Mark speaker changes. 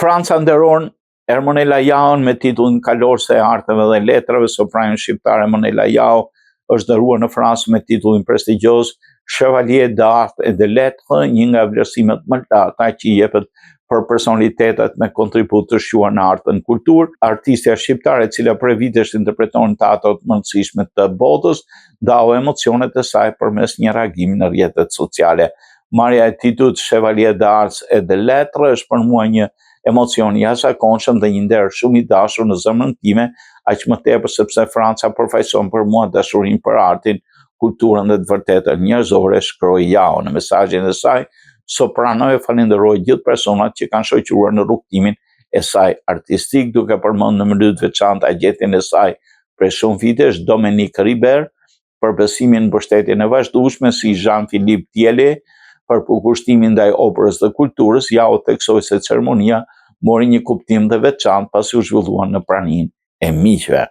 Speaker 1: Franca nderon Ermonela Jaon me titullin kalorëse e arteve dhe letrave. Sopranin shqiptar Ermonela Jao është dëruar në Francë me titullin prestigjioz Chevalier d'Art et de Lettres, një nga vlerësimet më të larta që i jepet për personalitetet me kontribut të shquar në artë në kulturë. Artistja shqiptare, e cila prej vitesh interpreton teatrat më të rëndësishme të botës, dau emocionet e saj përmes një reagimi në rrjetet sociale. Marrja e titullit Chevalier d'Art et de Lettres është për mua një emocion i jashtëzakonshëm dhe një nder shumë i dashur në zemrën time, aq më tepër sepse Franca përfaqëson për mua dashurinë për artin, kulturën dhe të vërtetën njerëzore, shkroi Jao në mesazhin e saj. Soprano e falenderoi gjithë personat që kanë shoqëruar në rrugtimin e saj artistik, duke përmendur në mënyrë të veçantë agjentin e saj prej shumë vitesh, Dominique Ribert, për besimin në mbështetjen e vazhdueshme, si Jean-Philippe Thiellet, për përkushtimin ndaj operës dhe kulturës. Jao theksoi se ceremonia mori një kuptim të veçantë pasi u zhvilluan në praninë e miqve.